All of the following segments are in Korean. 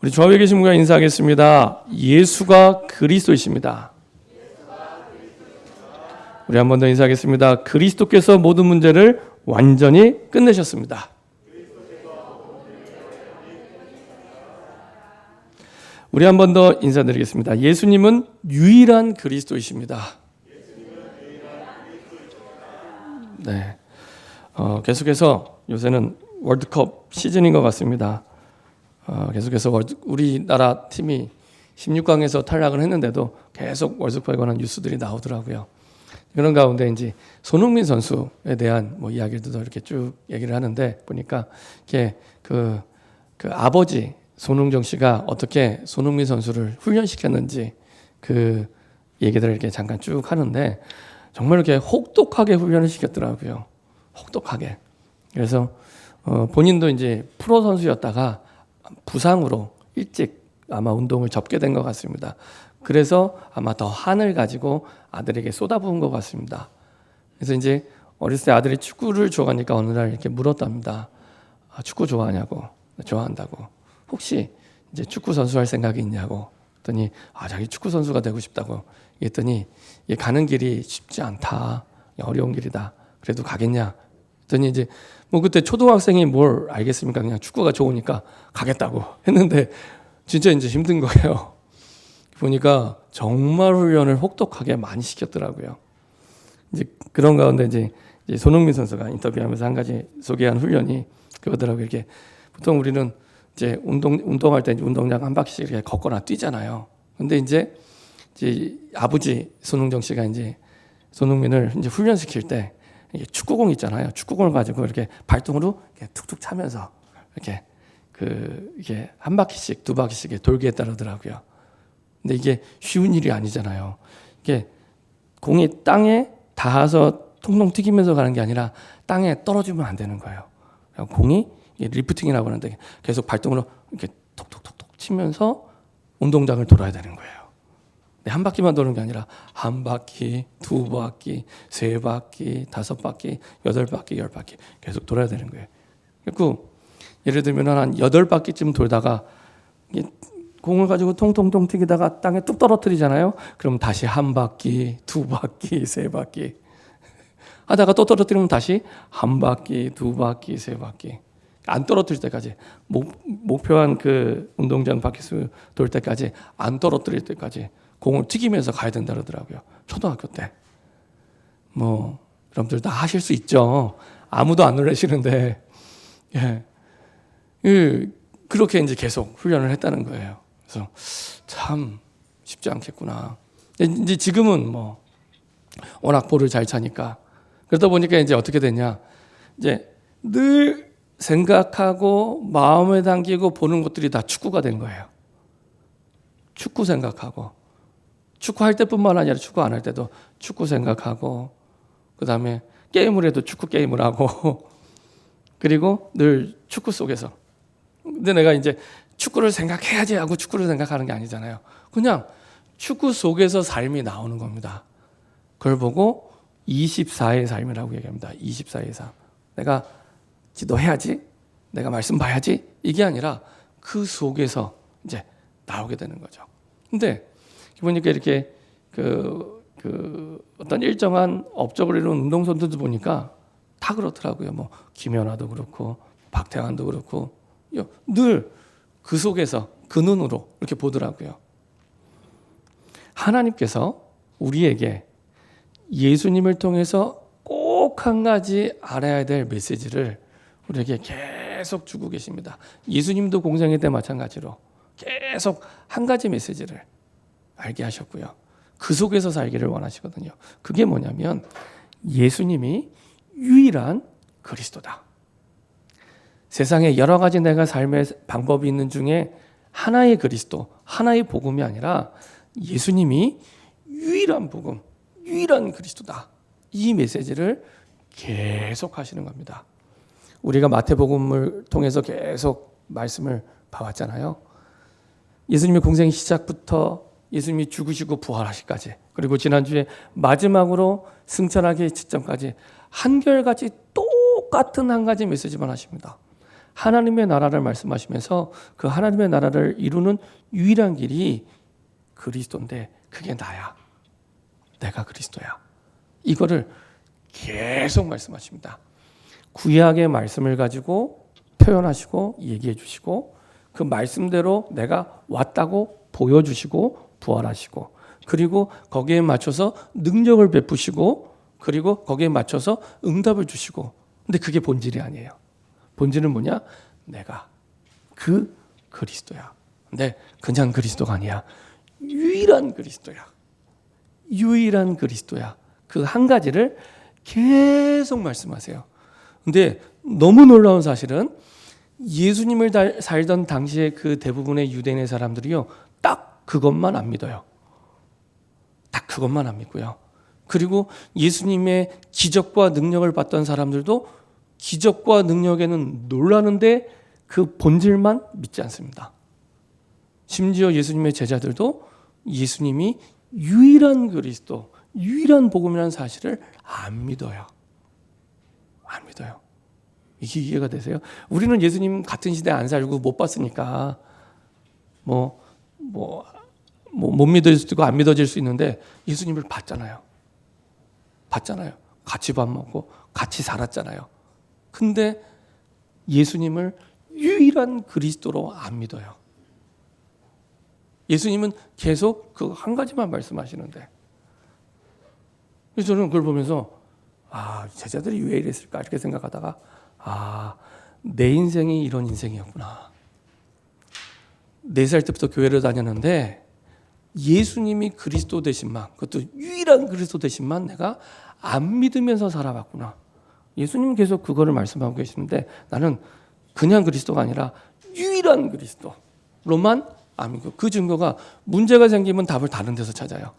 우리 좌우에 계신 분과 인사하겠습니다. 예수가 그리스도이십니다. 우리 한 번 더 인사하겠습니다. 그리스도께서 모든 문제를 완전히 끝내셨습니다. 우리 한 번 더 인사드리겠습니다. 예수님은 유일한 그리스도이십니다. 네, 계속해서 요새는 월드컵 시즌인 것 같습니다. 계속해서 우리나라 팀이 16강에서 탈락을 했는데도 계속 월드컵에 관한 뉴스들이 나오더라고요. 그런 가운데 이제 손흥민 선수에 대한 이야기들도 이렇게 쭉 얘기를 하는데 보니까 이게 그 아버지 손흥정 씨가 어떻게 손흥민 선수를 훈련시켰는지 그 얘기들을 이렇게 잠깐 쭉 하는데 정말 이렇게 혹독하게 훈련을 시켰더라고요. 혹독하게. 그래서 본인도 이제 프로 선수였다가 부상으로 일찍 아마 운동을 접게 된 것 같습니다. 그래서 아마 더 한을 가지고 아들에게 쏟아부은 것 같습니다. 그래서 이제 어렸을 때 아들이 축구를 좋아하니까 어느 날 이렇게 물었답니다. 축구 좋아하냐고. 좋아한다고. 혹시 이제 축구 선수 할 생각이 있냐고. 그랬더니 자기 축구 선수가 되고 싶다고. 그랬더니 가는 길이 쉽지 않다. 어려운 길이다. 그래도 가겠냐. 그랬더니 이제 그때 초등학생이 뭘 알겠습니까? 그냥 축구가 좋으니까 가겠다고 했는데 진짜 이제 힘든 거예요. 보니까 정말 훈련을 혹독하게 많이 시켰더라고요. 이제 그런 가운데 이제 손흥민 선수가 인터뷰하면서 한 가지 소개한 훈련이 그거더라고요. 이렇게 보통 우리는 이제 운동할 때 운동장 한 바퀴씩 이렇게 걷거나 뛰잖아요. 근데 이제 아버지 손흥정 씨가 이제 손흥민을 이제 훈련시킬 때 축구공 있잖아요. 축구공을 가지고 이렇게 발등으로 이렇게 툭툭 차면서 이렇게 이게 한 바퀴씩 두 바퀴씩 돌게 따르더라고요. 근데 이게 쉬운 일이 아니잖아요. 이게 공이 땅에 닿아서 통통 튀기면서 가는 게 아니라 땅에 떨어지면 안 되는 거예요. 공이 리프팅이라고 하는데 계속 발등으로 이렇게 톡톡톡톡 치면서 운동장을 돌아야 되는 거예요. 한 바퀴만 도는 게 아니라 한 바퀴, 두 바퀴, 세 바퀴, 다섯 바퀴, 여덟 바퀴, 열 바퀴 계속 돌아야 되는 거예요. 그리고 예를 들면 한 8바퀴쯤 돌다가 공을 가지고 통통통 튀기다가 땅에 뚝 떨어뜨리잖아요. 그럼 다시 한 바퀴, 두 바퀴, 세 바퀴 하다가 또 떨어뜨리면 다시 한 바퀴, 두 바퀴, 세 바퀴 안 떨어뜨릴 때까지 목표한 그 운동장 바퀴수 돌 때까지 안 떨어뜨릴 때까지 공을 튀기면서 가야 된다 그러더라고요. 초등학교 때. 여러분들 다 하실 수 있죠. 아무도 안 놀라시는데 그렇게 이제 계속 훈련을 했다는 거예요. 그래서 참 쉽지 않겠구나. 이제 지금은 워낙 볼을 잘 차니까 그러다 보니까 이제 어떻게 되냐. 이제 늘 생각하고 마음에 담기고 보는 것들이 다 축구가 된 거예요. 축구 생각하고 축구할 때뿐만 아니라 축구 안 할 때도 축구 생각하고 그다음에 게임을 해도 축구 게임을 하고 그리고 늘 축구 속에서 근데 내가 이제 축구를 생각해야지 하고 축구를 생각하는 게 아니잖아요. 그냥 축구 속에서 삶이 나오는 겁니다. 그걸 보고 24의 삶이라고 얘기합니다. 24의 삶. 내가 기도해야지, 내가 말씀 봐야지 이게 아니라 그 속에서 이제 나오게 되는 거죠. 근데 보니까 이렇게 어떤 일정한 업적을 이루는 운동선수들 보니까 다 그렇더라고요. 김연아도 그렇고 박태환도 그렇고 늘 그 속에서 그 눈으로 이렇게 보더라고요. 하나님께서 우리에게 예수님을 통해서 꼭 한 가지 알아야 될 메시지를 우리에게 계속 주고 계십니다. 예수님도 공생애 때 마찬가지로 계속 한 가지 메시지를 알게 하셨고요. 그 속에서 살기를 원하시거든요. 그게 뭐냐면 예수님이 유일한 그리스도다. 세상에 여러 가지 내가 삶의 방법이 있는 중에 하나의 그리스도, 하나의 복음이 아니라 예수님이 유일한 복음, 유일한 그리스도다. 이 메시지를 계속 하시는 겁니다. 우리가 마태복음을 통해서 계속 말씀을 봐왔잖아요. 예수님의 공생 시작부터 예수님이 죽으시고 부활하시기까지 그리고 지난주에 마지막으로 승천하기 직전까지 한결같이 똑같은 한 가지 메시지만 하십니다. 하나님의 나라를 말씀하시면서 그 하나님의 나라를 이루는 유일한 길이 그리스도인데 그게 나야. 내가 그리스도야. 이거를 계속 말씀하십니다. 구약의 말씀을 가지고 표현하시고 얘기해 주시고 그 말씀대로 내가 왔다고 보여주시고 부활하시고 그리고 거기에 맞춰서 능력을 베푸시고 그리고 거기에 맞춰서 응답을 주시고 근데 그게 본질이 아니에요. 본질은 뭐냐? 내가 그 그리스도야. 근데 그냥 그리스도가 아니야. 유일한 그리스도야. 유일한 그리스도야. 그 한 가지를 계속 말씀하세요. 근데 너무 놀라운 사실은 예수님을 살던 당시에 그 대부분의 유대인의 사람들이요. 딱 그것만 안 믿어요. 딱 그것만 안 믿고요. 그리고 예수님의 기적과 능력을 봤던 사람들도 기적과 능력에는 놀라는데 그 본질만 믿지 않습니다. 심지어 예수님의 제자들도 예수님이 유일한 그리스도, 유일한 복음이라는 사실을 안 믿어요. 안 믿어요. 이게 이해가 되세요? 우리는 예수님 같은 시대에 안 살고 못 봤으니까 못 믿을 수도 있고 안 믿어질 수 있는데 예수님을 봤잖아요. 봤잖아요. 같이 밥 먹고 같이 살았잖아요. 근데 예수님을 유일한 그리스도로 안 믿어요. 예수님은 계속 그 한 가지만 말씀하시는데 그래서 저는 그걸 보면서 제자들이 왜 이랬을까 이렇게 생각하다가 내 인생이 이런 인생이었구나. 4살 때부터 교회를 다녔는데 예수님이 그리스도 되신만 그것도 유일한 그리스도 되신만 내가 안 믿으면서 살아왔구나. 예수님은 계속 그거를 말씀하고 계시는데 나는 그냥 그리스도가 아니라 유일한 그리스도로만 안 믿고 그 증거가 문제가 생기면 답을 다른 데서 찾아요.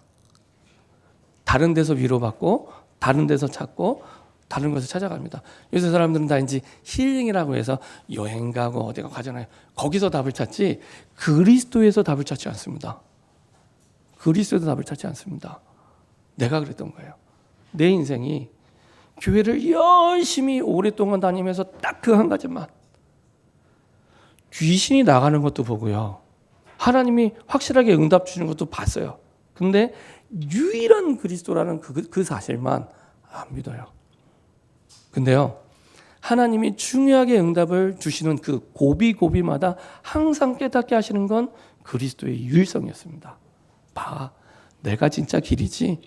다른 데서 위로받고 다른 데서 찾고 다른 곳에서 찾아갑니다. 요새 사람들은 다 이제 힐링이라고 해서 여행 가고 어디 가잖아요. 거기서 답을 찾지 그리스도에서 답을 찾지 않습니다. 그리스도에서 답을 찾지 않습니다. 내가 그랬던 거예요. 내 인생이 교회를 열심히 오랫동안 다니면서 딱 그 한 가지만 귀신이 나가는 것도 보고요. 하나님이 확실하게 응답 주시는 것도 봤어요. 근데 유일한 그리스도라는 그 사실만 안 믿어요. 근데요. 하나님이 중요하게 응답을 주시는 그 고비고비마다 항상 깨닫게 하시는 건 그리스도의 유일성이었습니다. 봐. 내가 진짜 길이지.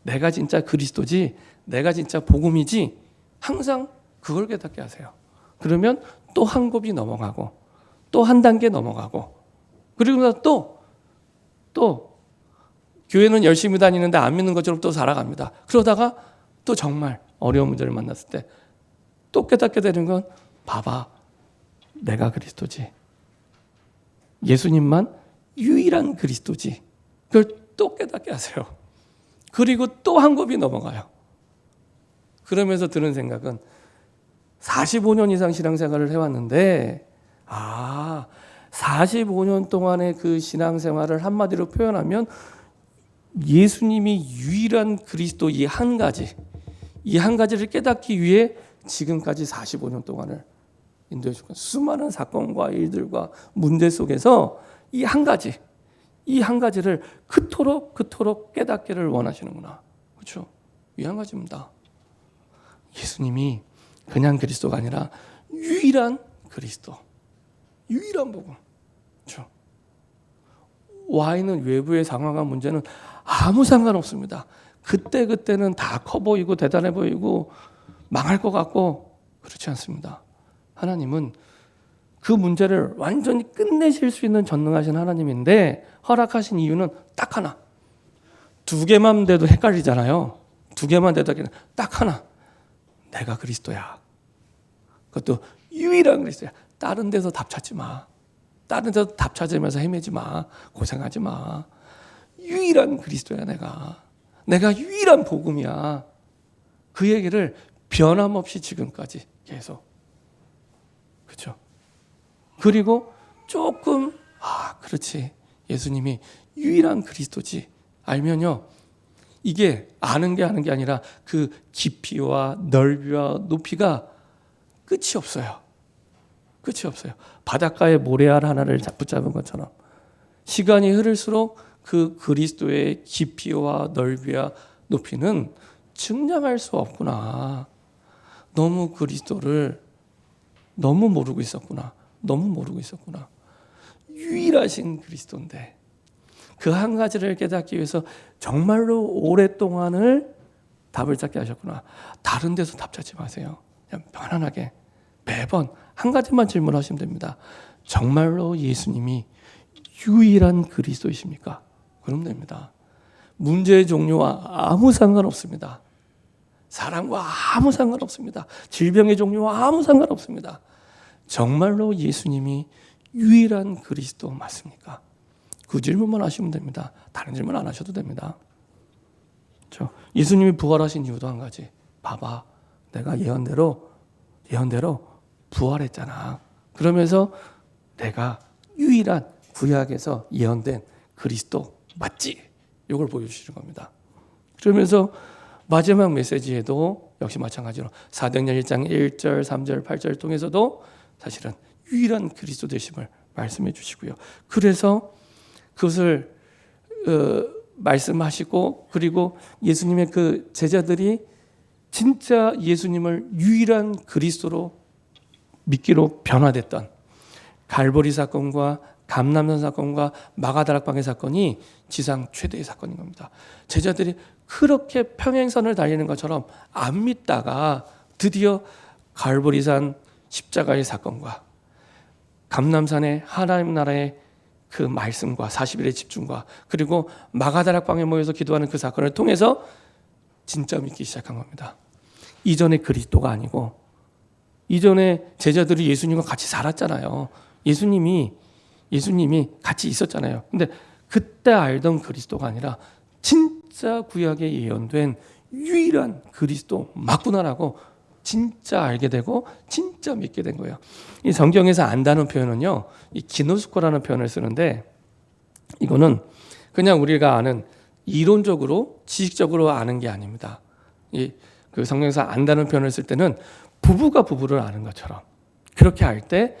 내가 진짜 그리스도지. 내가 진짜 복음이지. 항상 그걸 깨닫게 하세요. 그러면 또 한 곱이 넘어가고 또 한 단계 넘어가고 그리고 나서 또 교회는 열심히 다니는데 안 믿는 것처럼 또 살아갑니다. 그러다가 또 정말 어려운 문제를 만났을 때 또 깨닫게 되는 건 봐봐. 내가 그리스도지. 예수님만 유일한 그리스도지. 그걸 또 깨닫게 하세요. 그리고 또 한 곱이 넘어가요. 그러면서 드는 생각은 45년 이상 신앙생활을 해왔는데 45년 동안의 그 신앙생활을 한마디로 표현하면 예수님이 유일한 그리스도 이 한 가지를 깨닫기 위해 지금까지 45년 동안을 인도해 주고 수많은 사건과 일들과 문제 속에서 이 한 가지를 그토록 깨닫기를 원하시는구나. 그렇죠? 이 한 가지입니다. 예수님이 그냥 그리스도가 아니라 유일한 그리스도, 유일한 복음. 그렇죠? 와 있는 외부의 상황과 문제는 아무 상관없습니다. 그때는 다 커 보이고 대단해 보이고 망할 것 같고 그렇지 않습니다. 하나님은 그 문제를 완전히 끝내실 수 있는 전능하신 하나님인데 허락하신 이유는 딱 하나. 2개만 돼도 헷갈리잖아요. 2개만 돼도 딱 하나. 내가 그리스도야. 그것도 유일한 그리스도야. 다른 데서 답 찾지 마. 다른 데서 답 찾으면서 헤매지 마. 고생하지 마. 유일한 그리스도야 내가 유일한 복음이야. 그 얘기를 변함없이 지금까지 계속. 그렇죠? 그리고 조금 그렇지. 예수님이 유일한 그리스도지. 알면요. 이게 아는 게 아니라 그 깊이와 넓이와 높이가 끝이 없어요. 끝이 없어요. 바닷가에 모래알 하나를 붙잡은 것처럼 시간이 흐를수록 그 그리스도의 깊이와 넓이와 높이는 측량할 수 없구나. 너무 그리스도를 너무 모르고 있었구나. 너무 모르고 있었구나. 유일하신 그리스도인데 그 한 가지를 깨닫기 위해서 정말로 오랫동안을 답을 찾게 하셨구나. 다른 데서 답 찾지 마세요. 그냥 편안하게 매번 한 가지만 질문하시면 됩니다. 정말로 예수님이 유일한 그리스도이십니까? 그러면 됩니다. 문제의 종류와 아무 상관없습니다. 사랑과 아무 상관없습니다. 질병의 종류와 아무 상관없습니다. 정말로 예수님이 유일한 그리스도 맞습니까? 그 질문만 하시면 됩니다. 다른 질문 안 하셔도 됩니다. 그렇죠? 예수님이 부활하신 이유도 한 가지. 봐봐, 내가 예언대로 부활했잖아. 그러면서 내가 유일한 구약에서 예언된 그리스도 맞지? 이걸 보여주시는 겁니다. 그러면서 마지막 메시지에도 역시 마찬가지로 사도행전 1장 1절, 3절, 8절 통해서도 사실은 유일한 그리스도 되심을 말씀해 주시고요. 그래서 그것을 말씀하시고 그리고 예수님의 그 제자들이 진짜 예수님을 유일한 그리스도로 믿기로 변화됐던 갈보리 사건과 감람산 사건과 마가다락방의 사건이 지상 최대의 사건인 겁니다. 제자들이 그렇게 평행선을 달리는 것처럼 안 믿다가 드디어 갈보리산 십자가의 사건과 감람산의 하나님 나라의 그 말씀과 40일의 집중과 그리고 마가다락방에 모여서 기도하는 그 사건을 통해서 진짜 믿기 시작한 겁니다. 이전에 그리스도가 아니고 이전에 제자들이 예수님과 같이 살았잖아요. 예수님이 같이 있었잖아요. 근데 그때 알던 그리스도가 아니라 진짜 구약에 예언된 유일한 그리스도 맞구나라고 진짜 알게 되고 진짜 믿게 된 거예요. 이 성경에서 안다는 표현은요, 이 기노스코라는 표현을 쓰는데 이거는 그냥 우리가 아는 이론적으로 지식적으로 아는 게 아닙니다. 그 성경에서 안다는 표현을 쓸 때는 부부가 부부를 아는 것처럼 그렇게 알 때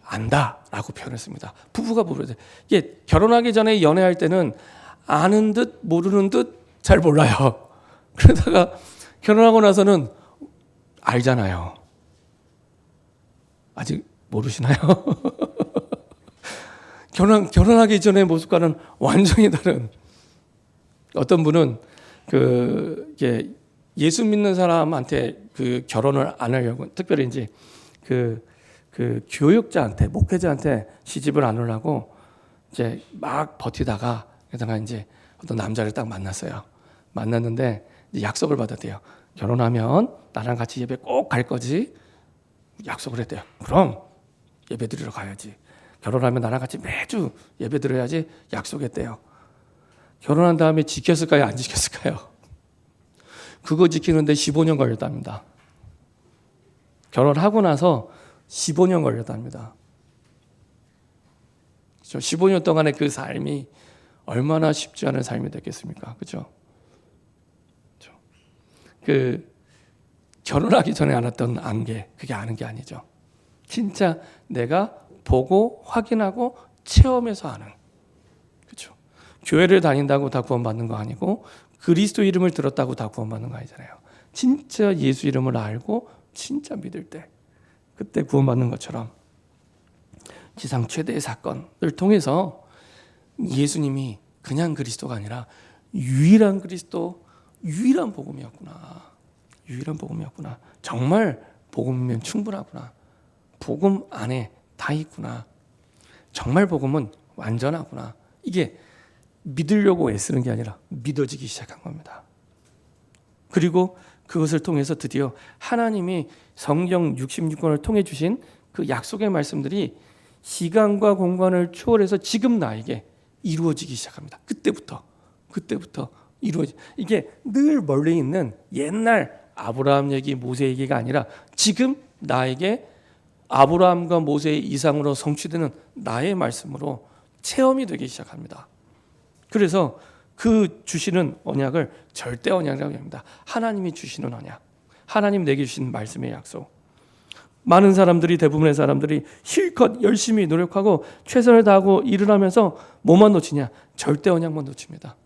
안다라고 표현을 씁니다. 부부가 부부를 이게 결혼하기 전에 연애할 때는 아는 듯 모르는 듯 잘 몰라요. 그러다가 결혼하고 나서는 알잖아요. 아직 모르시나요? 결혼하기 전의 모습과는 완전히 다른. 어떤 분은 예수 믿는 사람한테 그 결혼을 안 하려고 특별히 이제 그 교육자한테 목회자한테 시집을 안 하려고 이제 막 버티다가 게다가 이제 어떤 남자를 딱 만났어요. 만났는데 이제 약속을 받았대요. 결혼하면 나랑 같이 예배 꼭 갈 거지? 약속을 했대요. 그럼 예배 드리러 가야지. 결혼하면 나랑 같이 매주 예배 드려야지 약속했대요. 결혼한 다음에 지켰을까요? 안 지켰을까요? 그거 지키는데 15년 걸렸답니다. 결혼하고 나서 15년 걸렸답니다. 15년 동안의 그 삶이 얼마나 쉽지 않은 삶이 됐겠습니까? 그렇죠? 결혼하기 전에 알았던 안개, 그게 아는 게 아니죠. 진짜 내가 보고 확인하고 체험해서 아는. 그렇죠? 교회를 다닌다고 다 구원받는 거 아니고 그리스도 이름을 들었다고 다 구원받는 거 아니잖아요. 진짜 예수 이름을 알고 진짜 믿을 때 그때 구원받는 것처럼 지상 최대의 사건을 통해서 예수님이 그냥 그리스도가 아니라 유일한 그리스도, 유일한 복음이었구나. 유일한 복음이었구나. 정말 복음이면 충분하구나. 복음 안에 다 있구나. 정말 복음은 완전하구나. 이게 믿으려고 애쓰는 게 아니라 믿어지기 시작한 겁니다. 그리고 그것을 통해서 드디어 하나님이 성경 66권을 통해 주신 그 약속의 말씀들이 시간과 공간을 초월해서 지금 나에게 이루어지기 시작합니다. 그때부터 이루어지. 이게 늘 멀리 있는 옛날 아브라함 얘기, 모세 얘기가 아니라 지금 나에게 아브라함과 모세의 이상으로 성취되는 나의 말씀으로 체험이 되기 시작합니다. 그래서 그 주시는 언약을 절대 언약이라고 합니다. 하나님이 주시는 언약, 하나님 내게 주신 말씀의 약속. 많은 사람들이, 대부분의 사람들이 실컷 열심히 노력하고 최선을 다하고 일을 하면서 뭐만 놓치냐? 절대 언약만 놓칩니다.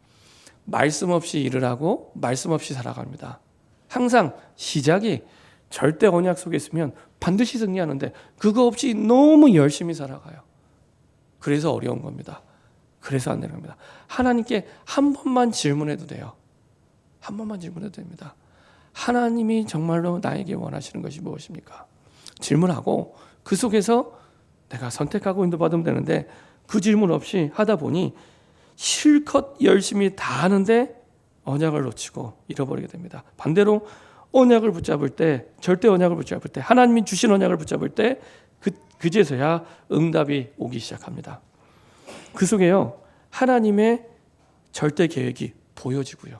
말씀 없이 일을 하고 말씀 없이 살아갑니다. 항상 시작이 절대 언약 속에 있으면 반드시 승리하는데 그거 없이 너무 열심히 살아가요. 그래서 어려운 겁니다. 그래서 안 되는 겁니다. 하나님께 한 번만 질문해도 돼요. 한 번만 질문해도 됩니다. 하나님이 정말로 나에게 원하시는 것이 무엇입니까? 질문하고 그 속에서 내가 선택하고 인도받으면 되는데 그 질문 없이 하다 보니 실컷 열심히 다 하는데 언약을 놓치고 잃어버리게 됩니다. 반대로 언약을 붙잡을 때, 절대 언약을 붙잡을 때, 하나님이 주신 언약을 붙잡을 때 그제서야 응답이 오기 시작합니다. 그 속에요, 하나님의 절대 계획이 보여지고요.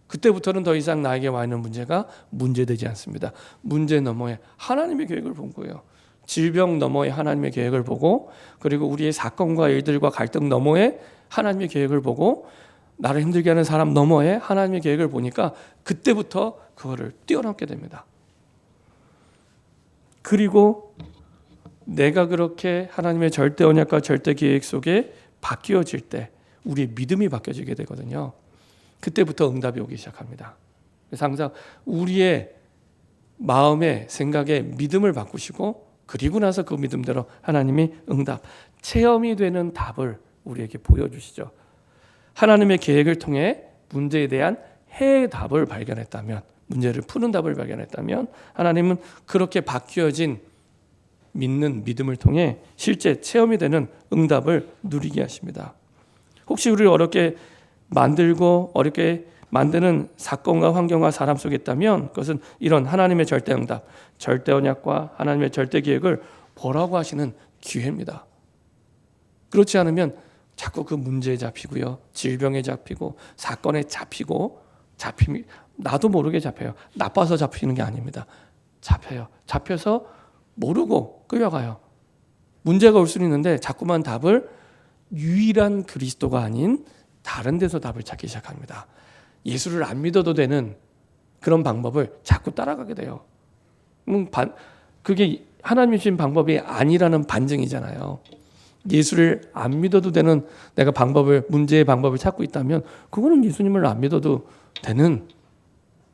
그때부터는 더 이상 나에게 와 있는 문제가 문제되지 않습니다. 문제 너머에 하나님의 계획을 본 거예요. 질병 너머에 하나님의 계획을 보고, 그리고 우리의 사건과 일들과 갈등 너머에 하나님의 계획을 보고, 나를 힘들게 하는 사람 너머에 하나님의 계획을 보니까 그때부터 그거를 뛰어넘게 됩니다. 그리고 내가 그렇게 하나님의 절대 언약과 절대 계획 속에 바뀌어질 때 우리의 믿음이 바뀌어지게 되거든요. 그때부터 응답이 오기 시작합니다. 그래서 항상 우리의 마음의 생각에 믿음을 바꾸시고, 그리고 나서 그 믿음대로 하나님이 응답, 체험이 되는 답을 우리에게 보여주시죠. 하나님의 계획을 통해 문제에 대한 해답을 발견했다면, 문제를 푸는 답을 발견했다면 하나님은 그렇게 바뀌어진 믿는 믿음을 통해 실제 체험이 되는 응답을 누리게 하십니다. 혹시 우리를 어렵게 만들고 어렵게 만드는 사건과 환경과 사람 속에 있다면 그것은 이런 하나님의 절대 응답, 절대 언약과 하나님의 절대 계획을 보라고 하시는 기회입니다. 그렇지 않으면 자꾸 그 문제에 잡히고요, 질병에 잡히고 사건에 잡히고, 나도 모르게 잡혀요. 나빠서 잡히는 게 아닙니다. 잡혀요. 잡혀서 모르고 끌려가요. 문제가 올 수는 있는데 자꾸만 답을 유일한 그리스도가 아닌 다른 데서 답을 찾기 시작합니다. 예수를 안 믿어도 되는 그런 방법을 자꾸 따라가게 돼요. 그게 하나님이 주신 방법이 아니라는 반증이잖아요. 예수를 안 믿어도 되는 내가 문제의 방법을 찾고 있다면 그거는 예수님을 안 믿어도 되는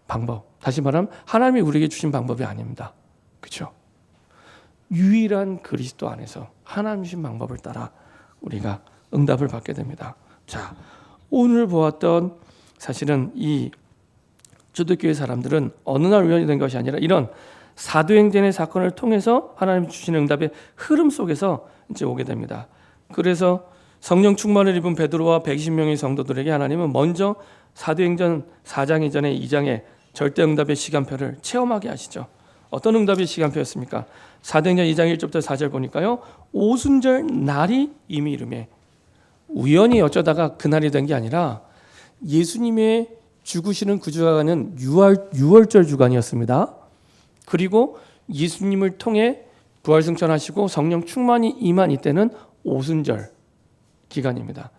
방법. 다시 말하면 하나님이 우리에게 주신 방법이 아닙니다. 그렇죠? 유일한 그리스도 안에서 하나님 주신 방법을 따라 우리가 응답을 받게 됩니다. 자, 오늘 보았던 사실은 이 초대교회 사람들은 어느 날 우연히 된 것이 아니라 이런 사도행전의 사건을 통해서 하나님 주시는 응답의 흐름 속에서 이제 오게 됩니다. 그래서 성령 충만을 입은 베드로와 120명의 성도들에게 하나님은 먼저 사도행전 4장 이전에 2장의 절대 응답의 시간표를 체험하게 하시죠. 어떤 응답의 시간표였습니까? 사도행전 2장 1절부터 4절 보니까요, 오순절 날이 이미 이르매, 우연히 어쩌다가 그날이 된 게 아니라 예수님의 죽으시는 그 주간은 6월절 주간이었습니다. 그리고 예수님을 통해 부활승천하시고 성령 충만이 임한 이때는 오순절 기간입니다.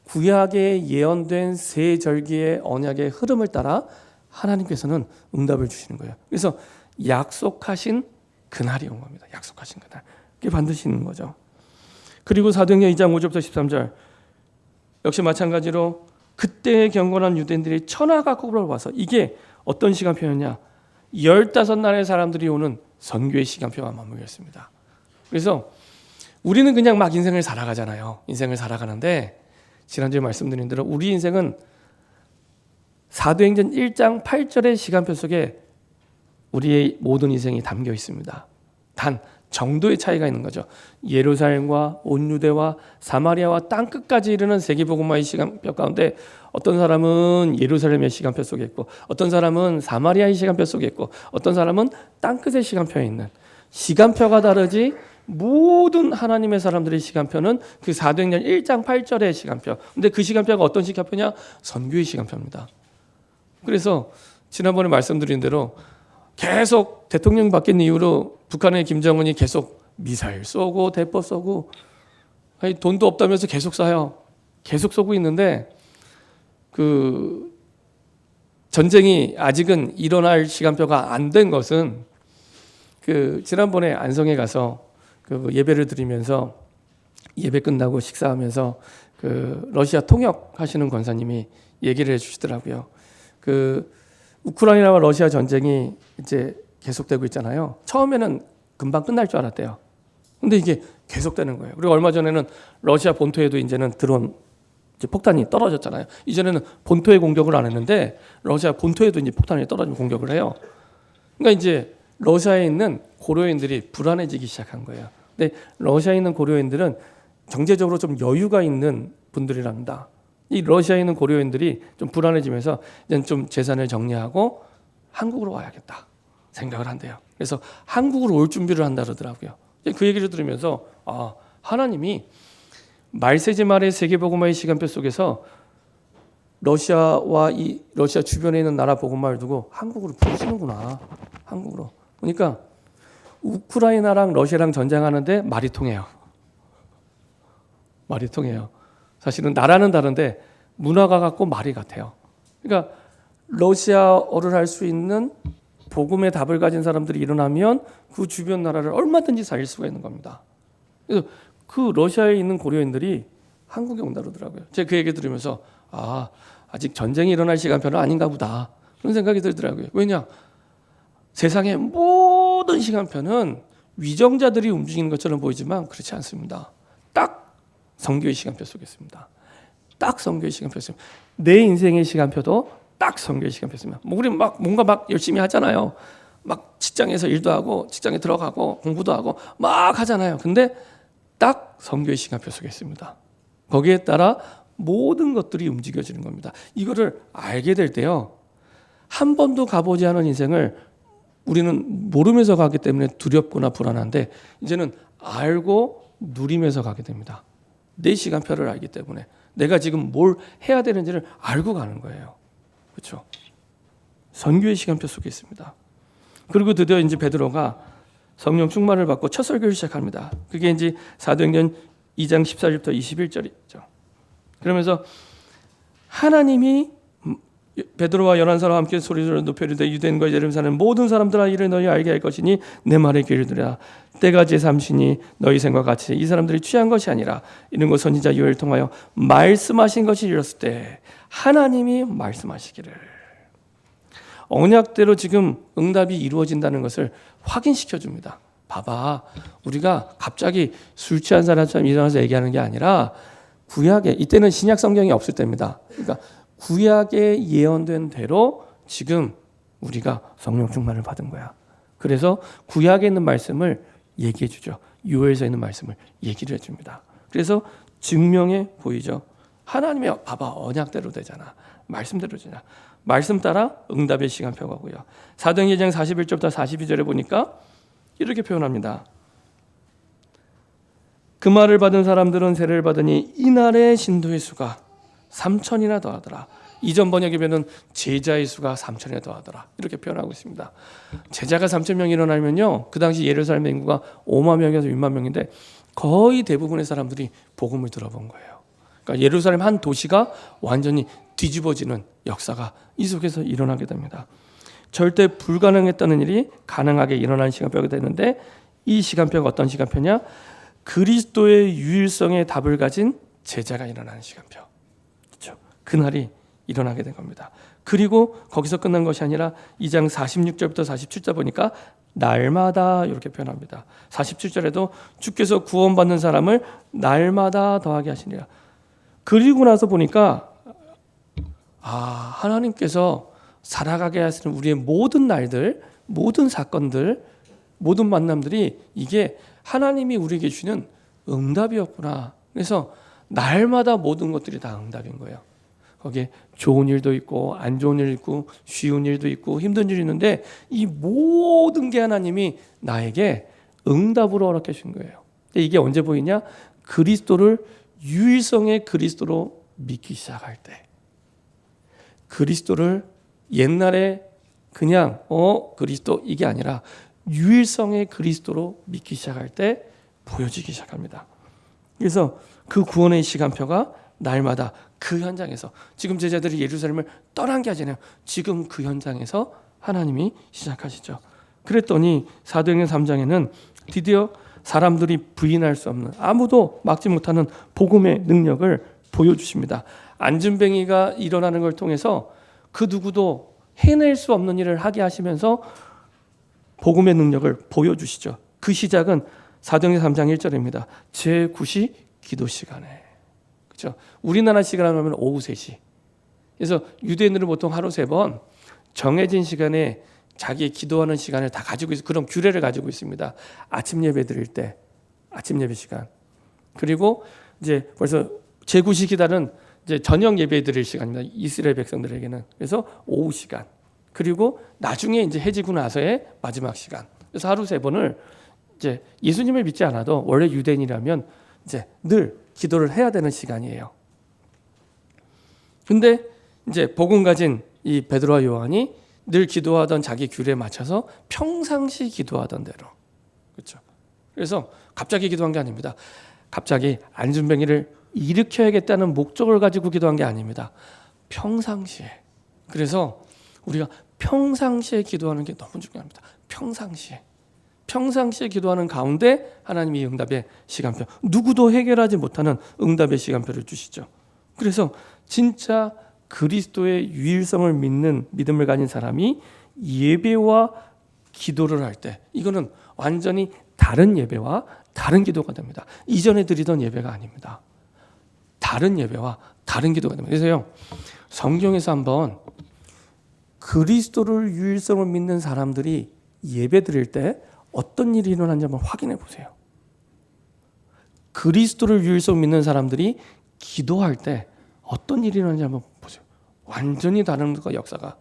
구약에 예언된 세 절기의 언약의 흐름을 따라 하나님께서는 응답을 주시는 거예요. 그래서 약속하신 그날이 온 겁니다. 약속하신 그날. 그게 반드시 있는 거죠. 그리고 사도행전 2장 5절부터 13절 역시 마찬가지로 그때의 경건한 유대인들이 천하가 꼽으러 와서, 이게 어떤 시간표였냐? 15날의 사람들이 오는 선교의 시간표와 맞물렸습니다. 그래서 우리는 그냥 막 인생을 살아가잖아요. 인생을 살아가는데 지난주에 말씀드린 대로 우리 인생은 사도행전 1장 8절의 시간표 속에 우리의 모든 인생이 담겨 있습니다. 단 정도의 차이가 있는 거죠. 예루살렘과 온 유대와 사마리아와 땅끝까지 이르는 세계복음화의 시간표 가운데 어떤 사람은 예루살렘의 시간표 속에 있고, 어떤 사람은 사마리아의 시간표 속에 있고, 어떤 사람은 땅끝의 시간표에 있는, 시간표가 다르지 모든 하나님의 사람들의 시간표는 그 사도행전 1장 8절의 시간표. 근데 그 시간표가 어떤 시간표냐? 선교의 시간표입니다. 그래서 지난번에 말씀드린 대로 계속 대통령 바뀐 이후로 북한의 김정은이 계속 미사일 쏘고 대포 쏘고, 아니 돈도 없다면서 계속 쏴요. 계속 쏘고 있는데 그 전쟁이 아직은 일어날 시간표가 안 된 것은 그 지난번에 안성에 가서 그 예배를 드리면서 예배 끝나고 식사하면서 그 러시아 통역하시는 권사님이 얘기를 해주시더라고요. 그 우크라이나와 러시아 전쟁이 이제 계속되고 있잖아요. 처음에는 금방 끝날 줄 알았대요. 근데 이게 계속되는 거예요. 그리고 얼마 전에는 러시아 본토에도 이제는 드론 이제 폭탄이 떨어졌잖아요. 이전에는 본토에 공격을 안 했는데 러시아 본토에도 이제 폭탄이 떨어지면 공격을 해요. 그러니까 이제 러시아에 있는 고려인들이 불안해지기 시작한 거예요. 근데 러시아에 있는 고려인들은 경제적으로 좀 여유가 있는 분들이랍니다. 이 러시아에 있는 고려인들이 좀 불안해지면서 이제 좀 재산을 정리하고 한국으로 와야겠다 생각을 한대요. 그래서 한국으로 올 준비를 한다 그러더라고요. 그 얘기를 들으면서 하나님이 말세지 말의 세계복음화의 시간표 속에서 러시아와 이 러시아 주변에 있는 나라 복음화를 두고 한국으로 부르시는구나. 한국으로. 그러니까 우크라이나랑 러시아랑 전쟁하는데 말이 통해요. 말이 통해요. 사실은 나라는 다른데 문화가 같고 말이 같아요. 그러니까 러시아어를 할 수 있는 복음의 답을 가진 사람들이 일어나면 그 주변 나라를 얼마든지 살릴 수가 있는 겁니다. 그래서 그 러시아에 있는 고려인들이 한국에 온다 그러더라고요. 제가 그 얘기 들으면서 아직 전쟁이 일어날 시간표는 아닌가 보다 그런 생각이 들더라고요. 왜냐? 세상의 모든 시간표는 위정자들이 움직이는 것처럼 보이지만 그렇지 않습니다. 딱 성교의 시간표 속에 있습니다. 딱 성교의 시간표 속에 있습니다. 내 인생의 시간표도 딱 성교의 시간표 있습니다. 우리 뭔가 열심히 하잖아요. 막 직장에서 일도 하고 직장에 들어가고 공부도 하고 막 하잖아요. 근데 딱 성교의 시간표 속에 있습니다. 거기에 따라 모든 것들이 움직여지는 겁니다. 이거를 알게 될 때요. 한 번도 가보지 않은 인생을 우리는 모르면서 가기 때문에 두렵거나 불안한데 이제는 알고 누리면서 가게 됩니다. 내 시간표를 알기 때문에 내가 지금 뭘 해야 되는지를 알고 가는 거예요. 그렇죠? 선교의 시간표 속에 있습니다. 그리고 드디어 이제 베드로가 성령 충만을 받고 첫 설교를 시작합니다. 그게 이제 사도행전 2장 14절부터 21절이죠. 그러면서 하나님이 베드로와 11사람과 함께 소리를 높여 이르되 유대인과 예루살렘 사는 모든 사람들아 이를 너희 알게 할 것이니 내 말에 귀를 들으라. 때가 제3시니 너희 생과 같이 이 사람들이 취한 것이 아니라 이런 것 선지자 요엘을 통하여 말씀하신 것이 이뤘을 때 하나님이 말씀하시기를 언약대로 지금 응답이 이루어진다는 것을 확인시켜 줍니다. 봐봐, 우리가 갑자기 술 취한 사람처럼 일어나서 얘기하는 게 아니라 구약에 이때는 신약 성경이 없을 때입니다. 그러니까 구약에 예언된 대로 지금 우리가 성령 충만을 받은 거야. 그래서 구약에 있는 말씀을 얘기해 주죠. 요엘서에 있는 말씀을 얘기를 해줍니다. 그래서 증명해 보이죠. 하나님이 봐봐 언약대로 되잖아. 말씀대로 되잖아. 말씀 따라 응답의 시간표 가고요. 사도행전 2장 41절부터 42절에 보니까 이렇게 표현합니다. 그 말을 받은 사람들은 세례를 받으니 이날의 신도의 수가 3천이나 더하더라. 이전 번역에 보면 제자의 수가 3천이나 더하더라. 이렇게 표현하고 있습니다. 제자가 3천 명이 일어나면요. 그 당시 예루살렘 인구가 5만 명에서 6만 명인데 거의 대부분의 사람들이 복음을 들어본 거예요. 그러니까 예루살렘 한 도시가 완전히 뒤집어지는 역사가 이 속에서 일어나게 됩니다. 절대 불가능했다는 일이 가능하게 일어나는 시간표가 되는데 이 시간표가 어떤 시간표냐? 그리스도의 유일성의 답을 가진 제자가 일어나는 시간표. 그렇죠? 그날이 일어나게 된 겁니다. 그리고 거기서 끝난 것이 아니라 2장 46절부터 47절 보니까 날마다 이렇게 표현합니다. 47절에도 주께서 구원받는 사람을 날마다 더하게 하시니라. 그리고 나서 보니까 하나님께서 살아가게 하시는 우리의 모든 날들, 모든 사건들, 모든 만남들이 이게 하나님이 우리에게 주시는 응답이었구나. 그래서 날마다 모든 것들이 다 응답인 거예요. 거기에 좋은 일도 있고 안 좋은 일도 있고 쉬운 일도 있고 힘든 일이 있는데 이 모든 게 하나님이 나에게 응답으로 허락해 주신 거예요. 이게 언제 보이냐? 그리스도를 유일성의 그리스도로 믿기 시작할 때. 그리스도를 옛날에 그냥 그리스도 이게 아니라 유일성의 그리스도로 믿기 시작할 때 보여지기 시작합니다. 그래서 그 구원의 시간표가 날마다 그 현장에서 지금 제자들이 예루살렘을 떠난 게 아니라 지금 그 현장에서 하나님이 시작하시죠. 그랬더니 사도행전 3장에는 드디어 사람들이 부인할 수 없는, 아무도 막지 못하는 복음의 능력을 보여주십니다. 안진뱅이가 일어나는 걸 통해서 그 누구도 해낼 수 없는 일을 하게 하시면서 복음의 능력을 보여주시죠. 그 시작은 사도행전 3장 1절입니다. 제9시 기도 시간에. 그렇죠? 우리나라 시간으로 하면 오후 3시. 그래서 유대인들은 보통 하루 3번 정해진 시간에 자기 기도하는 시간을 다 가지고 있어, 그런 규례를 가지고 있습니다. 아침 예배 드릴 때 아침 예배 시간, 그리고 이제 벌써 제9시 기다는 이제 저녁 예배 드릴 시간입니다. 이스라엘 백성들에게는. 그래서 오후 시간, 그리고 나중에 이제 해지고 나서의 마지막 시간. 그래서 하루 3번을 이제 예수님을 믿지 않아도 원래 유대인이라면 이제 늘 기도를 해야 되는 시간이에요. 근데 이제 복음 가진 이 베드로와 요한이 늘 기도하던 자기 규례에 맞춰서 평상시 기도하던 대로, 그렇죠? 그래서 갑자기 기도한 게 아닙니다. 갑자기 안진뱅이를 일으켜야겠다는 목적을 가지고 기도한 게 아닙니다. 평상시에. 그래서 우리가 평상시에 기도하는 게 너무 중요합니다. 평상시에 기도하는 가운데 하나님이 응답의 시간표, 누구도 해결하지 못하는 응답의 시간표를 주시죠. 그래서 진짜 그리스도의 유일성을 믿는 믿음을 가진 사람이 예배와 기도를 할 때, 이거는 완전히 다른 예배와 다른 기도가 됩니다. 이전에 드리던 예배가 아닙니다. 다른 예배와 다른 기도가 됩니다. 그래서요, 성경에서 한번 그리스도를 유일성을 믿는 사람들이 예배 드릴 때 어떤 일이 일어나는지 한번 확인해 보세요. 그리스도를 유일성 믿는 사람들이 기도할 때 어떤 일이 일어나는지 한번 보세요. 완전히 다른 그 역사가,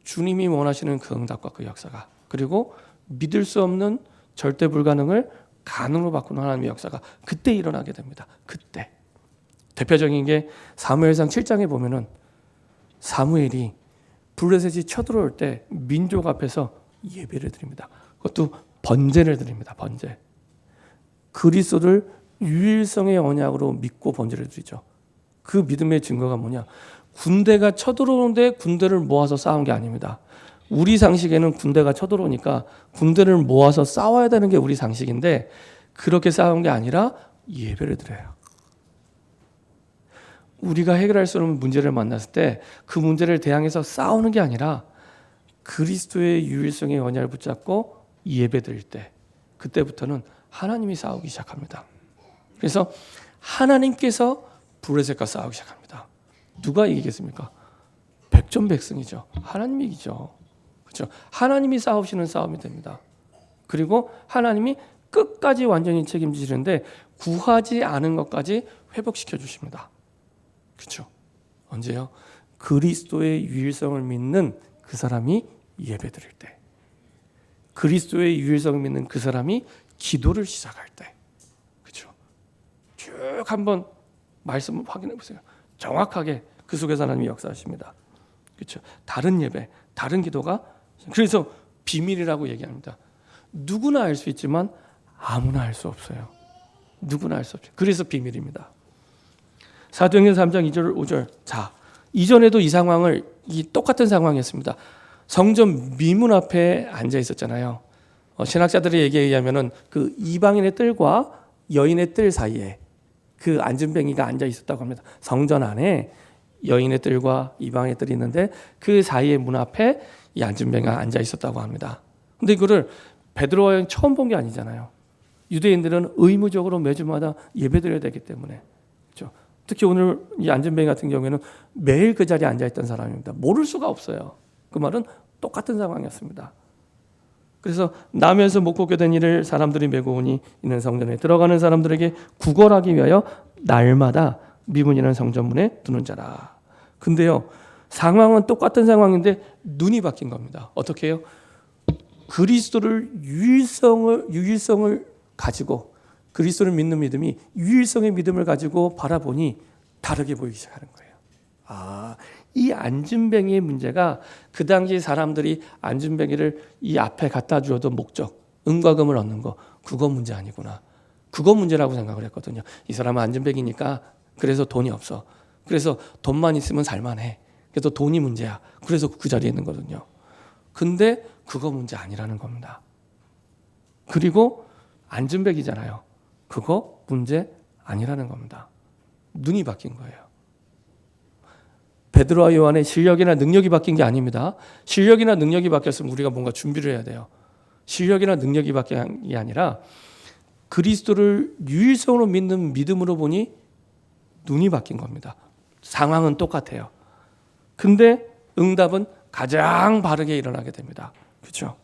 주님이 원하시는 그 응답과 그 역사가, 그리고 믿을 수 없는 절대 불가능을 가능으로 바꾸는 하나님의 역사가 그때 일어나게 됩니다. 그때 대표적인 게 사무엘상 7장에 보면은 사무엘이 블레셋이 쳐들어올 때 민족 앞에서 예배를 드립니다. 그것도 번제를 드립니다. 번제. 그리스도를 유일성의 언약으로 믿고 번제를 드리죠. 그 믿음의 증거가 뭐냐? 군대가 쳐들어오는데 군대를 모아서 싸운 게 아닙니다. 우리 상식에는 군대가 쳐들어오니까 군대를 모아서 싸워야 되는 게 우리 상식인데, 그렇게 싸운 게 아니라 예배를 드려요. 우리가 해결할 수 없는 문제를 만났을 때 그 문제를 대항해서 싸우는 게 아니라 그리스도의 유일성의 언약을 붙잡고 예배 드릴 때, 그때부터는 하나님이 싸우기 시작합니다. 그래서 하나님께서 블레셋과 싸우기 시작합니다. 누가 이기겠습니까? 백전백승이죠. 하나님이 이기죠. 그렇죠? 하나님이 싸우시는 싸움이 됩니다. 그리고 하나님이 끝까지 완전히 책임지시는데 구하지 않은 것까지 회복시켜 주십니다. 그렇죠? 언제요? 그리스도의 유일성을 믿는 그 사람이 예배 드릴 때, 그리스도의 유일성을 믿는 그 사람이 기도를 시작할 때, 그렇죠? 쭉 한번 말씀을 확인해 보세요. 정확하게 그 속에서 하나님이 역사하십니다. 그렇죠? 다른 예배, 다른 기도가, 그래서 비밀이라고 얘기합니다. 누구나 알 수 있지만 아무나 알 수 없어요. 누구나 알 수 없죠. 그래서 비밀입니다. 사도행전 3장 2절 5절. 자, 이전에도 이 상황을, 이 똑같은 상황이었습니다. 성전 미문 앞에 앉아 있었잖아요. 신학자들의 얘기에 의하면은 그 이방인의 뜰과 여인의 뜰 사이에 그 안진뱅이가 앉아 있었다고 합니다. 성전 안에 여인의 뜰과 이방인의 뜰이 있는데 그 사이의 문 앞에 이 안진뱅이가 앉아 있었다고 합니다. 근데 이거를 베드로와 요한이 처음 본 게 아니잖아요. 유대인들은 의무적으로 매주마다 예배드려야 되기 때문에, 그렇죠? 특히 오늘 이 안진뱅이 같은 경우에는 매일 그 자리에 앉아있던 사람입니다. 모를 수가 없어요. 그 말은 똑같은 상황이었습니다. 그래서 나면서 못 걷게 된 일을 사람들이 메고 오니 이는 성전에 들어가는 사람들에게 구걸하기 위하여 날마다 미문이라는 성전문에 두는 자라. 근데요, 상황은 똑같은 상황인데 눈이 바뀐 겁니다. 어떻게 해요? 그리스도를 유일성을 가지고, 그리스도를 믿는 믿음이 유일성의 믿음을 가지고 바라보니 다르게 보이기 시작하는 거예요. 아, 이 안진뱅이의 문제가 그 당시 사람들이 안진뱅이를 이 앞에 갖다 주어도 목적, 은과 금을 얻는 거, 그거 문제 아니구나. 그거 문제라고 생각을 했거든요. 이 사람은 안진뱅이니까 그래서 돈이 없어. 그래서 돈만 있으면 살만해. 그래서 돈이 문제야. 그래서 그 자리에 있는 거거든요. 근데 그거 문제 아니라는 겁니다. 그리고 안진뱅이잖아요. 그거 문제 아니라는 겁니다. 눈이 바뀐 거예요. 베드로와 요한의 실력이나 능력이 바뀐 게 아닙니다. 실력이나 능력이 바뀌었으면 우리가 뭔가 준비를 해야 돼요. 실력이나 능력이 바뀐 게 아니라 그리스도를 유일성으로 믿는 믿음으로 보니 눈이 바뀐 겁니다. 상황은 똑같아요. 근데 응답은 가장 바르게 일어나게 됩니다. 그렇죠?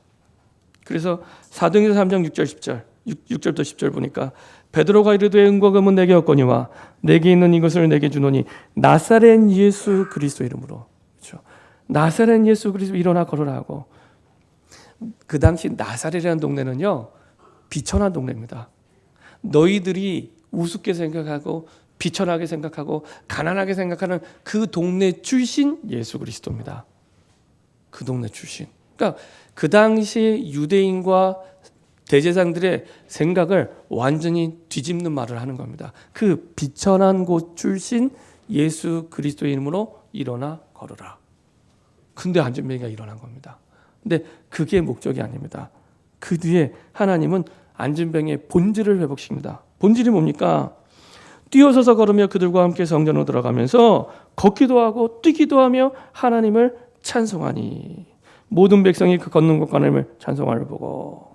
그래서 사도행전 3장 6절 10절 6절부터 10절 보니까 베드로가 이르되 은과 금은 내게 없거니와 내게 있는 이것을 내게 주노니 나사렛 예수 그리스도 이름으로. 그렇죠? 나사렛 예수 그리스도 일어나 걸으라 하고. 그 당시 나사렛이라는 동네는요 비천한 동네입니다. 너희들이 우습게 생각하고 비천하게 생각하고 가난하게 생각하는 그 동네 출신 예수 그리스도입니다. 그 동네 출신. 그러니까 그 당시 유대인과 대제사장들의 생각을 완전히 뒤집는 말을 하는 겁니다. 그 비천한 곳 출신 예수 그리스도의 이름으로 일어나 걸으라. 근데 안진뱅이가 일어난 겁니다. 근데 그게 목적이 아닙니다. 그 뒤에 하나님은 안진뱅이의 본질을 회복시킵니다. 본질이 뭡니까? 뛰어서서 걸으며 그들과 함께 성전으로 들어가면서 걷기도 하고 뛰기도 하며 하나님을 찬송하니 모든 백성이 그 걷는 곳과 하나님을 찬송하를 보고.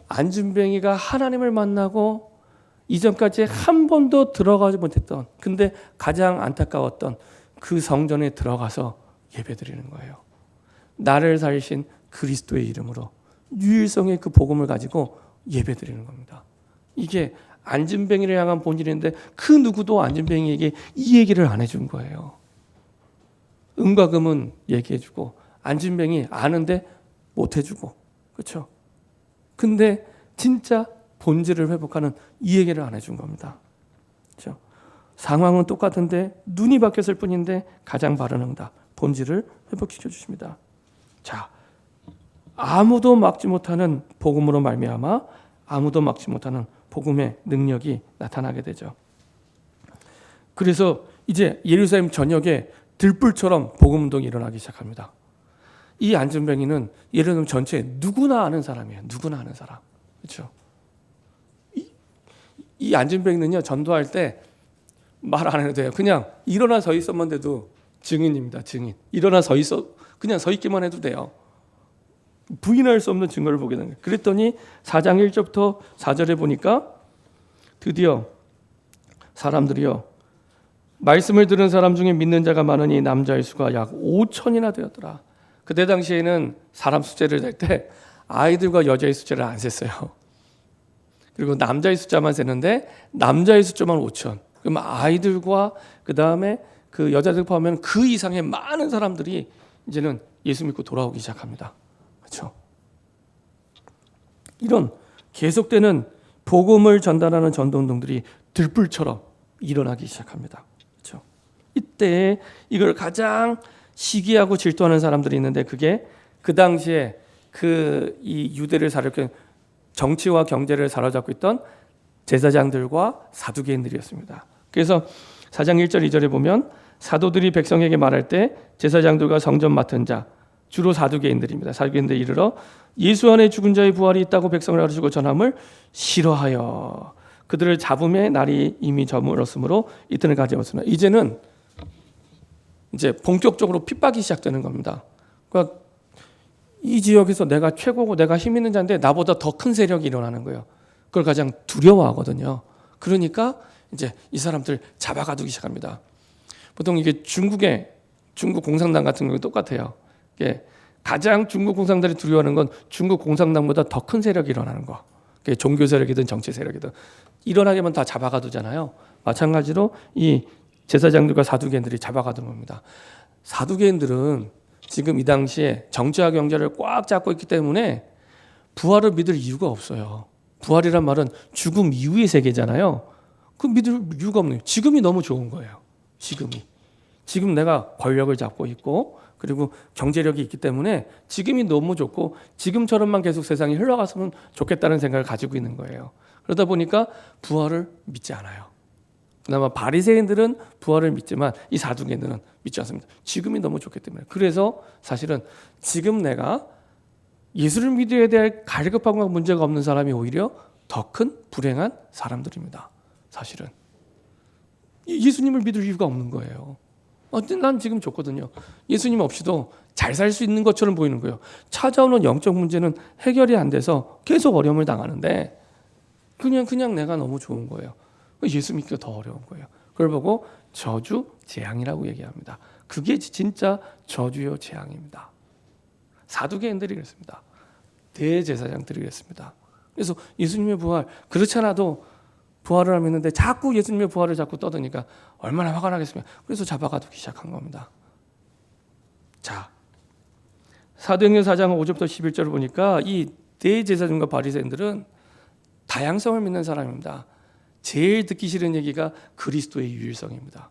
안진뱅이가 하나님을 만나고 이전까지 한 번도 들어가지 못했던, 근데 가장 안타까웠던 그 성전에 들어가서 예배드리는 거예요. 나를 살리신 그리스도의 이름으로 유일성의 그 복음을 가지고 예배드리는 겁니다. 이게 안진뱅이를 향한 본질인데 그 누구도 안진뱅이에게 이 얘기를 안 해준 거예요. 은과 금은 얘기해주고 안진뱅이 아는데 못 해주고. 그렇죠? 근데 진짜 본질을 회복하는 이 얘기를 안 해준 겁니다. 그렇죠? 상황은 똑같은데 눈이 바뀌었을 뿐인데 가장 바른 응답, 본질을 회복시켜 주십니다. 자, 아무도 막지 못하는 복음으로 말미암아 아무도 막지 못하는 복음의 능력이 나타나게 되죠. 그래서 이제 예루살렘 전역에 들불처럼 복음 운동이 일어나기 시작합니다. 이 안진뱅이는 예루살렘 전체에 누구나 아는 사람이에요. 누구나 아는 사람. 그렇죠? 이 안진뱅이는요, 전도할 때 말 안 해도 돼요. 그냥 일어나 서 있었만 돼도 증인입니다. 증인. 일어나 서 있어, 그냥 서 있기만 해도 돼요. 부인할 수 없는 증거를 보게 된 거예요. 그랬더니 4장 1절부터 4절에 보니까 드디어 사람들이요, 말씀을 들은 사람 중에 믿는 자가 많으니 남자의 수가 약 5천이나 되었더라. 그때 당시에는 사람 숫자를 낼 때 아이들과 여자의 숫자를 안 셌어요. 그리고 남자의 숫자만 세는데 남자의 숫자만 5천. 그럼 아이들과 그 다음에 그 여자들 포함하면 그 이상의 많은 사람들이 이제는 예수 믿고 돌아오기 시작합니다. 그렇죠? 이런 계속되는 복음을 전달하는 전도운동들이 들불처럼 일어나기 시작합니다. 그렇죠? 이때 이걸 가장 시기하고 질투하는 사람들이 있는데 그게 그 당시에 이 유대를 사로잡고 정치와 경제를 사로잡고 있던 제사장들과 사두개인들이었습니다. 그래서 4장 1절 2절에 보면 사도들이 백성에게 말할 때 제사장들과 성전 맡은 자 주로 사두개인들입니다. 사두개인들이 이르러 예수 안에 죽은 자의 부활이 있다고 백성을 가르치고 전함을 싫어하여 그들을 잡음의 날이 이미 저물었으므로 이틀을 가져왔으나 이제는 이제 본격적으로 핍박이 시작되는 겁니다. 그러니까 이 지역에서 내가 최고고 내가 힘 있는 자인데 나보다 더 큰 세력이 일어나는 거예요. 그걸 가장 두려워하거든요. 그러니까 이제 이 사람들 잡아가두기 시작합니다. 보통 이게 중국 공산당 같은 경우 똑같아요. 이게 가장 중국 공산당이 두려워하는 건 중국 공산당보다 더 큰 세력이 일어나는 거. 종교 세력이든 정치 세력이든 일어나게만 다 잡아가두잖아요. 마찬가지로 이 제사장들과 사두개인들이 잡아가두는 겁니다. 사두개인들은 지금 이 당시에 정치와 경제를 꽉 잡고 있기 때문에 부활을 믿을 이유가 없어요. 부활이란 말은 죽음 이후의 세계잖아요. 그 믿을 이유가 없네요. 지금이 너무 좋은 거예요. 지금 내가 권력을 잡고 있고 그리고 경제력이 있기 때문에 지금이 너무 좋고 지금처럼만 계속 세상이 흘러갔으면 좋겠다는 생각을 가지고 있는 거예요. 그러다 보니까 부활을 믿지 않아요. 그나마 바리새인들은 부활을 믿지만 이 사두개인들은 믿지 않습니다. 지금이 너무 좋기 때문에. 그래서 사실은 지금 내가 예수를 믿어야 될 갈급함과 문제가 없는 사람이 오히려 더 큰 불행한 사람들입니다. 사실은 예수님을 믿을 이유가 없는 거예요. 난 지금 좋거든요. 예수님 없이도 잘 살 수 있는 것처럼 보이는 거예요. 찾아오는 영적 문제는 해결이 안 돼서 계속 어려움을 당하는데 그냥 내가 너무 좋은 거예요. 예수 믿기가 더 어려운 거예요. 그걸 보고 저주 재앙이라고 얘기합니다. 그게 진짜 저주요 재앙입니다. 사두개인들이 그랬습니다. 대제사장들이 그랬습니다. 그래서 예수님의 부활, 그렇지 않아도 부활을 하고 있는데 자꾸 예수님의 부활을 자꾸 떠드니까 얼마나 화가 나겠습니까? 그래서 잡아가두기 시작한 겁니다. 자, 사도행전 4장 5절부터 11절을 보니까 이 대제사장과 바리새인들은 다양성을 믿는 사람입니다. 제일 듣기 싫은 얘기가 그리스도의 유일성입니다.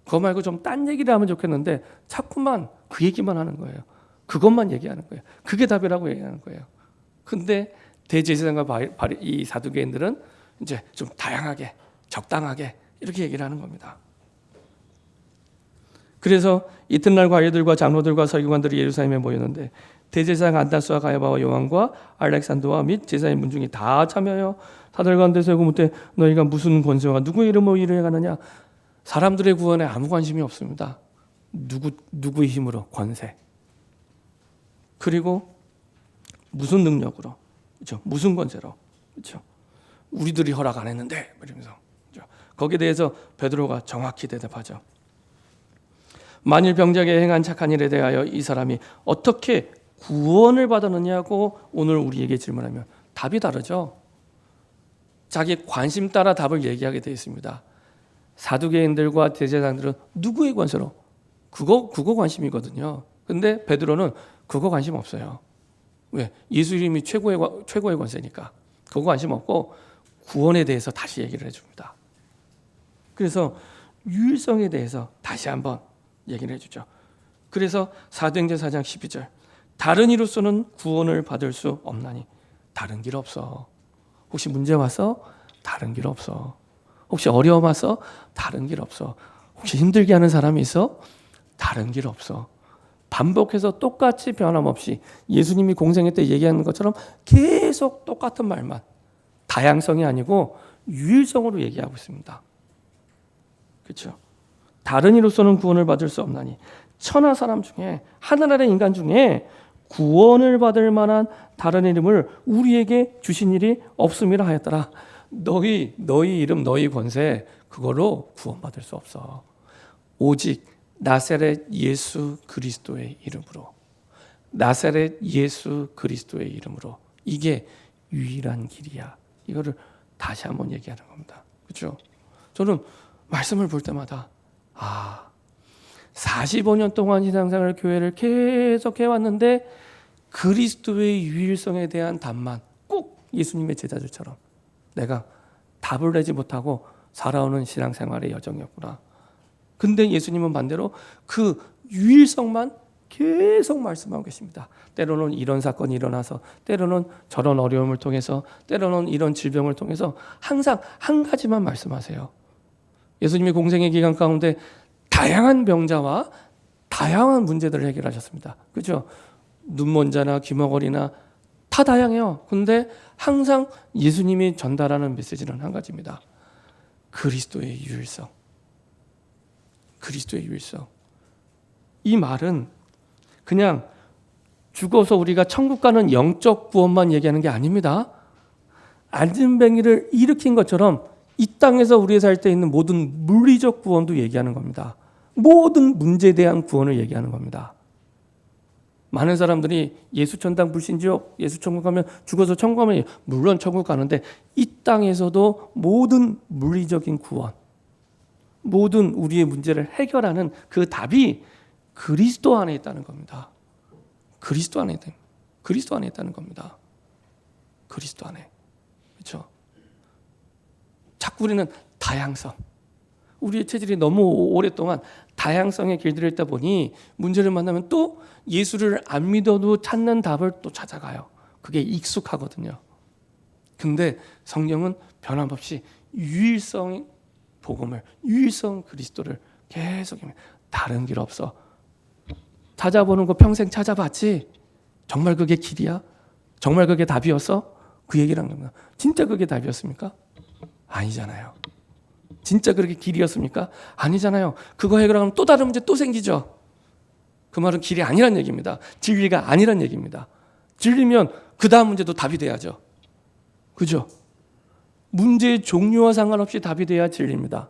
그거 말고 좀 딴 얘기를 하면 좋겠는데 자꾸만 그 얘기만 하는 거예요. 그것만 얘기하는 거예요. 그게 답이라고 얘기하는 거예요. 근데 대제사장과 이 사두개인들은 이제 좀 다양하게, 적당하게 이렇게 얘기를 하는 겁니다. 그래서 이튿날 관리들과 장로들과 서기관들이 예루살렘에 모였는데 대제사장 안나스와 가야바와 요한과 알렉산더와 및 제사의 문중이 다 참여하여 사들과 가운데 세우고 묻되 너희가 무슨 권세와 누구의 이름으로 일을 행하느냐. 사람들의 구원에 아무 관심이 없습니다. 누구의 힘으로, 권세, 그리고 무슨 능력으로, 그렇죠? 무슨 권세로, 그렇죠? 우리들이 허락 안 했는데 이러면서, 그렇죠? 거기에 대해서 베드로가 정확히 대답하죠. 만일 병자에게 행한 착한 일에 대하여 이 사람이 어떻게 구원을 받았느냐고 오늘 우리에게 질문하면 답이 다르죠. 자기 관심 따라 답을 얘기하게 되어 있습니다. 사두개인들과 대제사장들은 누구의 권세로? 그거 관심이거든요. 근데 베드로는 그거 관심 없어요. 왜? 예수 이름이 최고의 권세니까. 그거 관심 없고 구원에 대해서 다시 얘기를 해줍니다. 그래서 유일성에 대해서 다시 한번 얘기를 해주죠. 그래서 사도행전 4장 12절 다른 이로서는 구원을 받을 수 없나니. 다른 길 없어. 혹시 문제 와서 다른 길 없어. 혹시 어려움 와서 다른 길 없어. 혹시 힘들게 하는 사람이 있어? 다른 길 없어. 반복해서 똑같이 변함없이 예수님이 공생애 때 얘기하는 것처럼 계속 똑같은 말만, 다양성이 아니고 유일성으로 얘기하고 있습니다. 그렇죠? 다른 이로서는 구원을 받을 수 없나니 천하 사람 중에, 하늘나라의 인간 중에 구원을 받을 만한 다른 이름을 우리에게 주신 일이 없음이라 하였더라. 너희 이름, 너희 권세, 그걸로 구원받을 수 없어. 오직 나사렛 예수 그리스도의 이름으로, 나사렛 예수 그리스도의 이름으로. 이게 유일한 길이야. 이거를 다시 한번 얘기하는 겁니다. 그렇죠? 저는 말씀을 볼 때마다 45년 동안 신앙생활 교회를 계속 해왔는데 그리스도의 유일성에 대한 답만 꼭 예수님의 제자들처럼 내가 답을 내지 못하고 살아오는 신앙생활의 여정이었구나. 근데 예수님은 반대로 그 유일성만 계속 말씀하고 계십니다. 때로는 이런 사건이 일어나서, 때로는 저런 어려움을 통해서, 때로는 이런 질병을 통해서 항상 한 가지만 말씀하세요. 예수님이 공생의 기간 가운데 다양한 병자와 다양한 문제들을 해결하셨습니다. 그렇죠? 눈먼 자나 귀머거리나 다 다양해요. 근데 항상 예수님이 전달하는 메시지는 한 가지입니다. 그리스도의 유일성. 그리스도의 유일성. 이 말은 그냥 죽어서 우리가 천국 가는 영적 구원만 얘기하는 게 아닙니다. 안진뱅이를 일으킨 것처럼 이 땅에서 우리가 살 때 있는 모든 물리적 구원도 얘기하는 겁니다. 모든 문제에 대한 구원을 얘기하는 겁니다. 많은 사람들이 예수 천당 불신지옥, 예수 천국 가면, 죽어서 천국 가면 물론 천국 가는데 이 땅에서도 모든 물리적인 구원, 모든 우리의 문제를 해결하는 그 답이 그리스도 안에 있다는 겁니다. 그리스도 안에 있다는 겁니다. 그리스도 안에. 그렇죠? 자꾸 우리는 다양성, 우리의 체질이 너무 오랫동안 다양성의 길들을 있다 보니 문제를 만나면 또 예수를 안 믿어도 찾는 답을 또 찾아가요. 그게 익숙하거든요. 근데 성경은 변함없이 유일성이 복음을, 유일성 그리스도를 계속 다른 길 없어. 찾아보는 거 평생 찾아봤지? 정말 그게 길이야? 정말 그게 답이었어? 그 얘기를 한 겁니다. 진짜 그게 답이었습니까? 아니잖아요. 진짜 그렇게 길이었습니까? 아니잖아요. 그거 해결하면 또 다른 문제 또 생기죠. 그 말은 길이 아니란 얘기입니다. 진리가 아니란 얘기입니다. 진리면 그 다음 문제도 답이 돼야죠. 그죠? 문제의 종류와 상관없이 답이 돼야 진리입니다.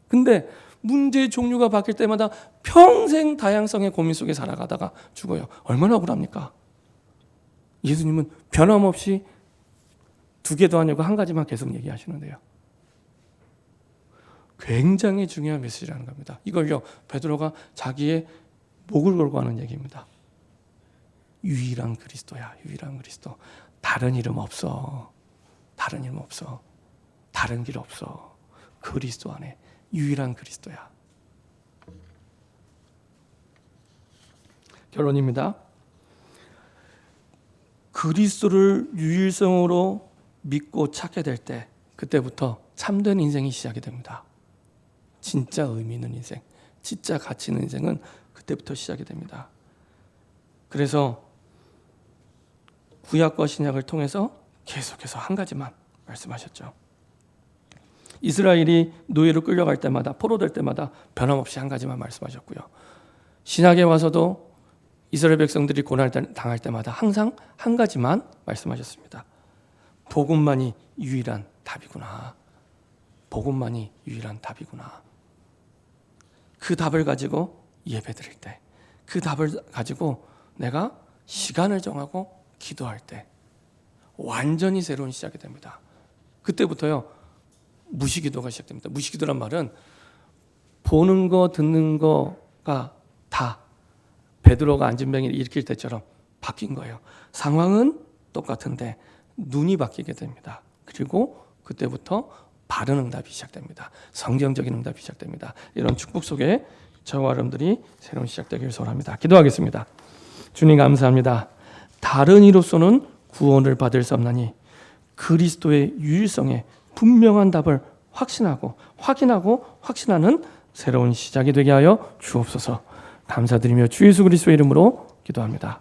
근데 문제의 종류가 바뀔 때마다 평생 다양성의 고민 속에 살아가다가 죽어요. 얼마나 억울합니까? 예수님은 변함없이 두 개도 아니고 한 가지만 계속 얘기하시는데요. 굉장히 중요한 메시지라는 겁니다. 이걸요, 베드로가 자기의 목을 걸고 하는 얘기입니다. 유일한 그리스도야, 유일한 그리스도. 다른 이름 없어. 다른 이름 없어. 다른 길 없어. 그리스도 안에 유일한 그리스도야. 결론입니다. 그리스도를 유일성으로 믿고 찾게 될 때, 그때부터 참된 인생이 시작이 됩니다. 진짜 의미 있는 인생, 진짜 가치 있는 인생은 그때부터 시작이 됩니다. 그래서 구약과 신약을 통해서 계속해서 한 가지만 말씀하셨죠. 이스라엘이 노예로 끌려갈 때마다, 포로될 때마다 변함없이 한 가지만 말씀하셨고요. 신약에 와서도 이스라엘 백성들이 고난을 당할 때마다 항상 한 가지만 말씀하셨습니다. 복음만이 유일한 답이구나. 복음만이 유일한 답이구나. 그 답을 가지고 예배드릴 때, 그 답을 가지고 내가 시간을 정하고 기도할 때 완전히 새로운 시작이 됩니다. 그때부터요, 무시기도가 시작됩니다. 무시기도란 말은 보는 거 듣는 거가 다 베드로가 안진병을 일으킬 때처럼 바뀐 거예요. 상황은 똑같은데 눈이 바뀌게 됩니다. 그리고 그때부터 바른 응답이 시작됩니다. 성경적인 응답이 시작됩니다. 이런 축복 속에 저와 여러분들이 새로운 시작되기를 소원합니다. 기도하겠습니다. 주님 감사합니다. 다른 이로서는 구원을 받을 수 없나니 그리스도의 유일성에 분명한 답을 확신하고 확인하고 확신하는 새로운 시작이 되게 하여 주옵소서. 감사드리며 주 예수 그리스도의 이름으로 기도합니다.